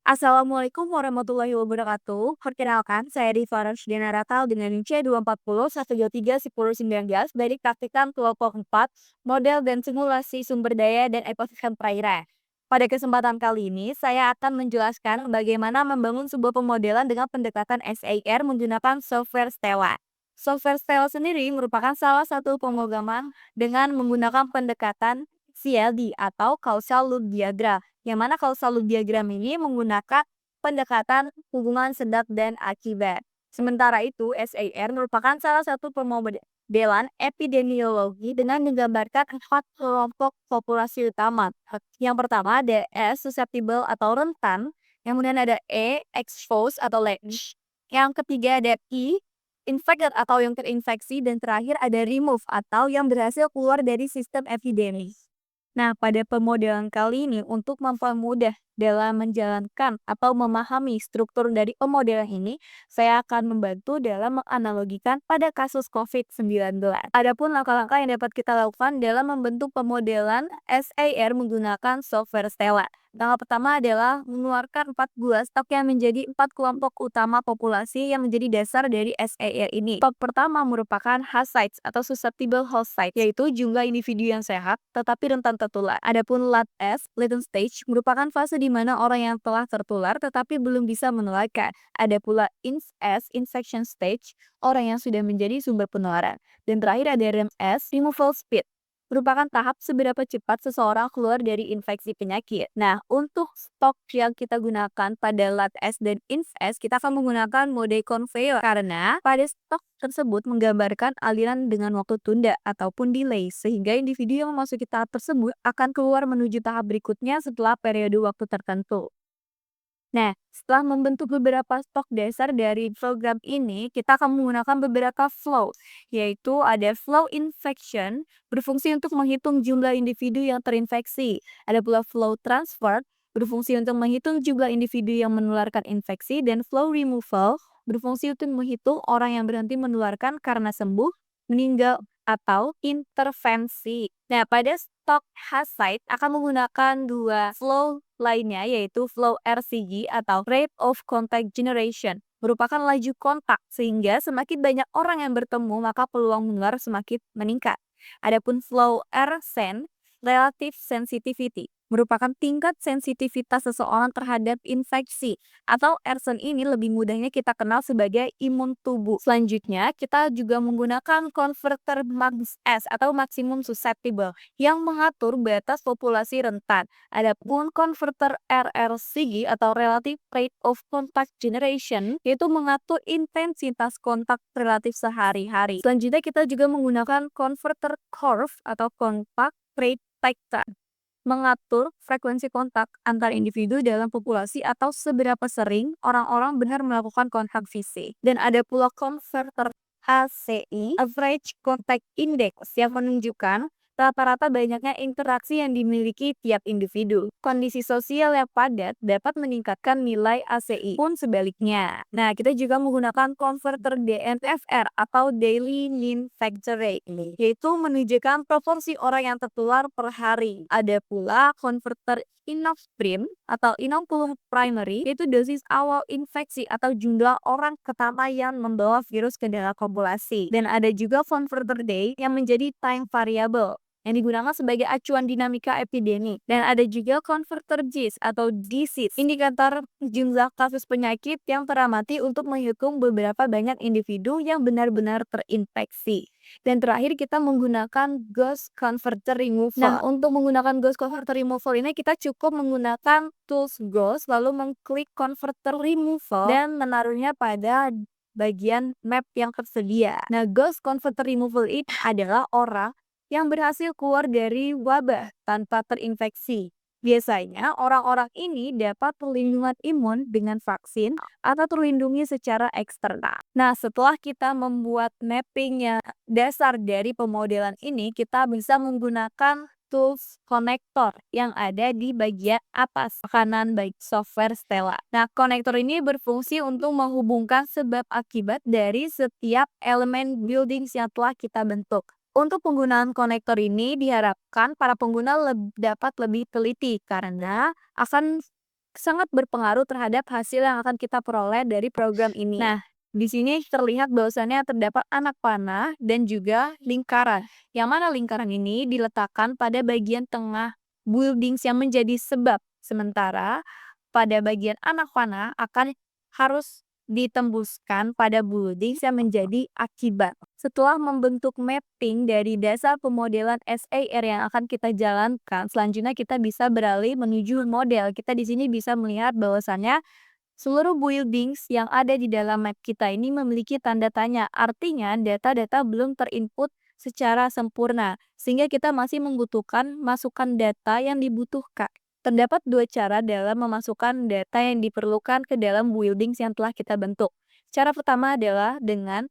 Assalamualaikum warahmatullahi wabarakatuh. Perkenalkan, saya Diva Rasdina Natal dengan C240 123 1019 dari Praktikum Kelompok 4, Model dan Simulasi Sumber Daya dan Ekosistem Perairan. Pada kesempatan kali ini, saya akan menjelaskan bagaimana membangun sebuah pemodelan dengan pendekatan SAR menggunakan software Stella. Software Stella sendiri merupakan salah satu pemrograman dengan menggunakan pendekatan CLD atau Causal Loop Diagram, yang mana causal loop diagram ini menggunakan pendekatan hubungan sebab dan akibat. Sementara itu, SAR merupakan salah satu pemodelan epidemiologi dengan menggambarkan 4 kelompok populasi utama. Yang pertama ada S, susceptible atau rentan. Yang kemudian ada E, exposed atau large. Yang ketiga ada I, infected atau yang terinfeksi. Dan terakhir ada remove atau yang berhasil keluar dari sistem epidemi. Nah, pada pemodelan kali ini untuk mempermudah dalam menjalankan atau memahami struktur dari pemodelan ini, saya akan membantu dalam menganalogikan pada kasus COVID-19. Adapun langkah-langkah yang dapat kita lakukan dalam membentuk pemodelan SAR menggunakan software Stella. Langkah pertama adalah mengeluarkan 4 buah stok yang menjadi 4 kelompok utama populasi yang menjadi dasar dari SAR ini. Stok pertama merupakan host sites atau susceptible host sites, yaitu jumlah individu yang sehat tetapi rentan tertular. Adapun LAT-S, latent stage, merupakan fase di mana orang yang telah tertular tetapi belum bisa menularkan. Ada pula INS, infection stage, orang yang sudah menjadi sumber penularan. Dan terakhir ada REM-S, removal speed, merupakan tahap seberapa cepat seseorang keluar dari infeksi penyakit. Nah, untuk stok yang kita gunakan pada LAT-S dan INS, kita akan menggunakan mode conveyor karena pada stok tersebut menggambarkan aliran dengan waktu tunda ataupun delay, sehingga individu yang memasuki tahap tersebut akan keluar menuju tahap berikutnya setelah periode waktu tertentu. Nah, setelah membentuk beberapa stok dasar dari program ini, kita akan menggunakan beberapa flow, yaitu ada flow infection, berfungsi untuk menghitung jumlah individu yang terinfeksi. Ada pula flow transfer, berfungsi untuk menghitung jumlah individu yang menularkan infeksi, dan flow removal, berfungsi untuk menghitung orang yang berhenti menularkan karena sembuh, meninggal, atau intervensi. Nah, pada stok host site akan menggunakan dua flow lainnya, yaitu flow RCG atau Rate of Contact Generation, merupakan laju kontak sehingga semakin banyak orang yang bertemu maka peluang menular semakin meningkat. Adapun flow RSEN, Relative Sensitivity, merupakan tingkat sensitivitas seseorang terhadap infeksi, atau RSEN ini lebih mudahnya kita kenal sebagai imun tubuh. Selanjutnya, kita juga menggunakan converter MAX-S atau maksimum susceptible yang mengatur batas populasi rentan. Adapun converter RRCG atau Relative Rate of Contact Generation yaitu mengatur intensitas kontak relatif sehari-hari. Selanjutnya kita juga menggunakan converter curve atau contact rate factor, mengatur frekuensi kontak antar individu dalam populasi atau seberapa sering orang-orang benar melakukan kontak fisik. Dan ada pula converter ACI, Average Contact Index, yang menunjukkan rata-rata banyaknya interaksi yang dimiliki tiap individu. Kondisi sosial yang padat dapat meningkatkan nilai ACI, pun sebaliknya. Nah, kita juga menggunakan converter DNFR atau Daily Infection Rate, yaitu menunjukkan proporsi orang yang tertular per hari. Ada pula converter Inofprim atau inoculum primary, yaitu dosis awal infeksi atau jumlah orang pertama yang membawa virus ke dalam populasi. Dan ada juga converter day yang menjadi time variable yang digunakan sebagai acuan dinamika epidemi. Dan ada juga converter GIS atau disease, indikator jumlah kasus penyakit yang teramati untuk menghitung beberapa banyak individu yang benar-benar terinfeksi. Dan terakhir kita menggunakan Gauss Converter Removal. Nah, untuk menggunakan Gauss Converter Removal ini kita cukup menggunakan tools Gauss, lalu mengklik Converter Removal dan menaruhnya pada bagian map yang tersedia. Nah, Gauss Converter Removal ini adalah orang yang berhasil keluar dari wabah tanpa terinfeksi. Biasanya, orang-orang ini dapat perlindungan imun dengan vaksin atau terlindungi secara eksternal. Nah, setelah kita membuat mappingnya dasar dari pemodelan ini, kita bisa menggunakan tools konektor yang ada di bagian atas kanan baik software Stella. Nah, konektor ini berfungsi untuk menghubungkan sebab akibat dari setiap elemen buildings yang telah kita bentuk. Untuk penggunaan konektor ini diharapkan para pengguna dapat lebih teliti karena akan sangat berpengaruh terhadap hasil yang akan kita peroleh dari program ini. Nah, di sini terlihat bahwasannya terdapat anak panah dan juga lingkaran. Yang mana lingkaran ini diletakkan pada bagian tengah buildings yang menjadi sebab. Sementara pada bagian anak panah akan harus ditembuskan pada buildings yang menjadi akibat. Setelah membentuk mapping dari dasar pemodelan SAR yang akan kita jalankan, selanjutnya kita bisa beralih menuju model. Kita di sini bisa melihat bahwasannya seluruh buildings yang ada di dalam map kita ini memiliki tanda tanya. Artinya data-data belum terinput secara sempurna, sehingga kita masih membutuhkan masukan data yang dibutuhkan. Terdapat dua cara dalam memasukkan data yang diperlukan ke dalam buildings yang telah kita bentuk. Cara pertama adalah dengan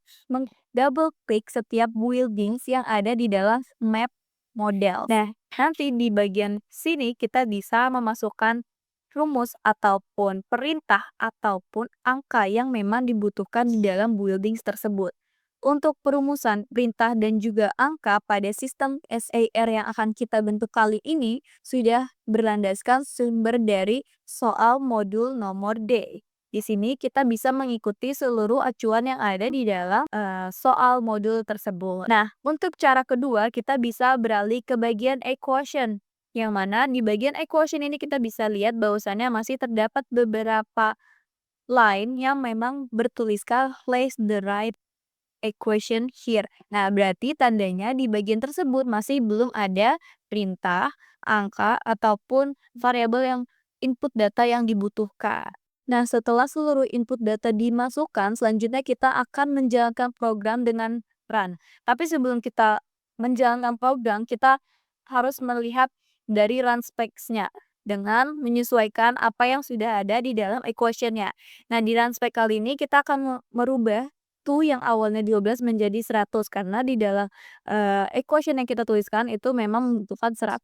double klik setiap buildings yang ada di dalam map model. Nah, nanti di bagian sini kita bisa memasukkan rumus ataupun perintah ataupun angka yang memang dibutuhkan di dalam buildings tersebut. Untuk perumusan perintah dan juga angka pada sistem SAR yang akan kita bentuk kali ini sudah berlandaskan sumber dari soal modul nomor D. Di sini kita bisa mengikuti seluruh acuan yang ada di dalam soal modul tersebut. Nah, untuk cara kedua kita bisa beralih ke bagian equation. Yang mana di bagian equation ini kita bisa lihat bahwasannya masih terdapat beberapa line yang memang bertuliskan place the right equation here. Nah, berarti tandanya di bagian tersebut masih belum ada perintah, angka, ataupun variabel yang input data yang dibutuhkan. Nah, setelah seluruh input data dimasukkan, selanjutnya kita akan menjalankan program dengan run. Tapi sebelum kita menjalankan program, kita harus melihat dari run specs-nya dengan menyesuaikan apa yang sudah ada di dalam equation-nya. Nah, di run spec kali ini kita akan merubah yang awalnya 12 menjadi 100 karena di dalam, equation yang kita tuliskan itu memang membutuhkan 100.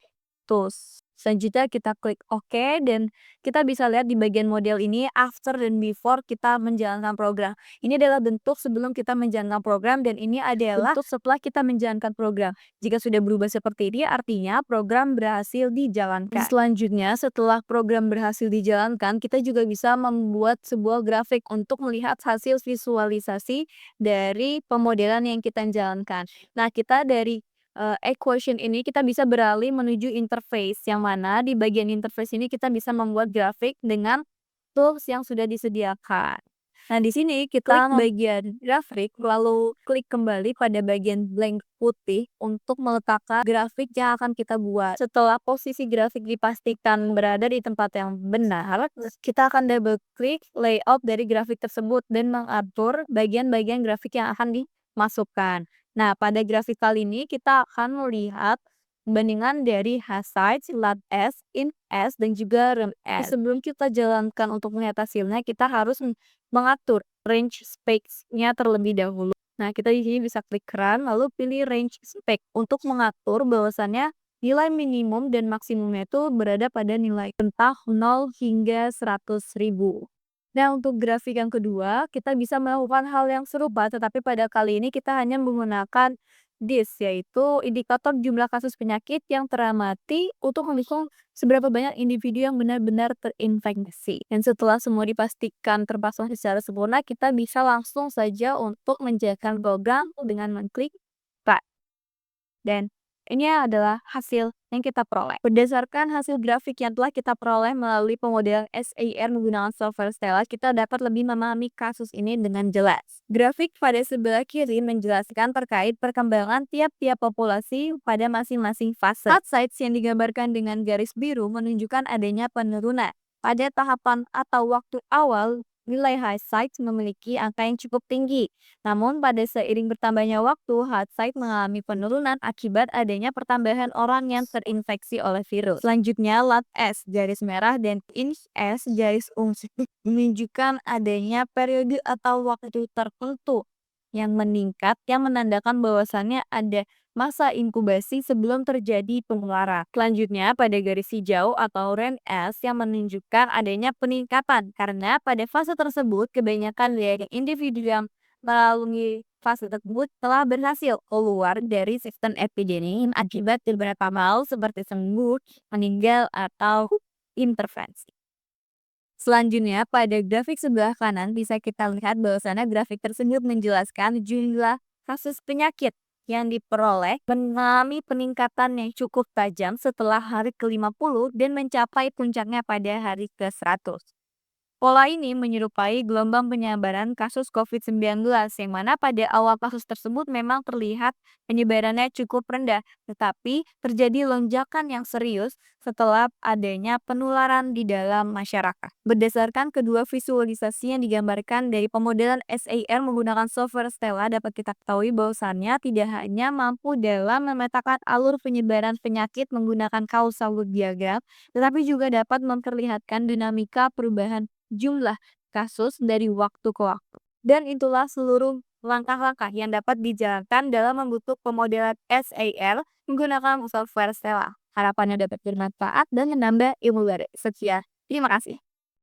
Selanjutnya kita klik OK dan kita bisa lihat di bagian model ini after dan before kita menjalankan program. Ini adalah bentuk sebelum kita menjalankan program dan ini adalah bentuk setelah kita menjalankan program. Jika sudah berubah seperti ini artinya program berhasil dijalankan. Selanjutnya setelah program berhasil dijalankan kita juga bisa membuat sebuah grafik untuk melihat hasil visualisasi dari pemodelan yang kita jalankan. Nah, kita dari equation ini kita bisa beralih menuju interface, yang mana di bagian interface ini kita bisa membuat grafik dengan tools yang sudah disediakan. Nah, di sini kita klik bagian grafik, lalu klik kembali pada bagian blank putih untuk meletakkan grafik yang akan kita buat. Setelah posisi grafik dipastikan berada di tempat yang benar, kita akan double klik layout dari grafik tersebut dan mengatur bagian-bagian grafik yang akan dimasukkan. Nah, pada grafik kali ini kita akan melihat bandingan dari Hasides, LATS, INS, dan juga REMS. Sebelum kita jalankan untuk melihat hasilnya, kita harus mengatur range specs-nya terlebih dahulu. Nah, kita di sini bisa klik run, lalu pilih range spec untuk mengatur bahwasannya nilai minimum dan maksimumnya itu berada pada nilai rentang 0 hingga 100.000. Nah, untuk grafik yang kedua, kita bisa melakukan hal yang serupa, tetapi pada kali ini kita hanya menggunakan DIS, yaitu indikator jumlah kasus penyakit yang teramati untuk menghitung seberapa banyak individu yang benar-benar terinfeksi. Dan setelah semua dipastikan terpasang secara sempurna, kita bisa langsung saja untuk menjalankan program dengan mengklik Run. Dan ini adalah hasil yang kita peroleh. Berdasarkan hasil grafik yang telah kita peroleh melalui pemodelan SAR menggunakan software Stella, kita dapat lebih memahami kasus ini dengan jelas. Grafik pada sebelah kiri menjelaskan terkait perkembangan tiap-tiap populasi pada masing-masing fase. Sites yang digambarkan dengan garis biru menunjukkan adanya penurunan. Pada tahapan atau waktu awal, nilai Hasides memiliki angka yang cukup tinggi. Namun pada seiring bertambahnya waktu, Hasides mengalami penurunan akibat adanya pertambahan orang yang terinfeksi oleh virus. Selanjutnya, LATS garis merah dan INS garis ungu menunjukkan adanya periode atau waktu tertentu yang meningkat yang menandakan bahwasannya ada masa inkubasi sebelum terjadi penularan. Selanjutnya, pada garis hijau atau REMS yang menunjukkan adanya peningkatan karena pada fase tersebut kebanyakan dari individu yang melalui fase tersebut telah berhasil keluar dari sistem epidemi akibat beberapa hal seperti sembuh, meninggal, atau intervensi. Selanjutnya, pada grafik sebelah kanan bisa kita lihat bahwasannya grafik tersebut menjelaskan jumlah kasus penyakit yang diperoleh mengalami peningkatan yang cukup tajam setelah hari ke-50 dan mencapai puncaknya pada hari ke-100. Pola ini menyerupai gelombang penyebaran kasus COVID-19, yang mana pada awal kasus tersebut memang terlihat penyebarannya cukup rendah, tetapi terjadi lonjakan yang serius setelah adanya penularan di dalam masyarakat. Berdasarkan kedua visualisasi yang digambarkan dari pemodelan SAR menggunakan software Stella, dapat kita ketahui bahwasannya tidak hanya mampu dalam memetakan alur penyebaran penyakit menggunakan causal loop diagram, tetapi juga dapat memperlihatkan dinamika perubahan jumlah kasus dari waktu ke waktu. Dan itulah seluruh langkah-langkah yang dapat dijalankan dalam membentuk pemodelan SAR menggunakan software Stella. Harapannya dapat bermanfaat dan menambah ilmu baru. Sekian, terima kasih.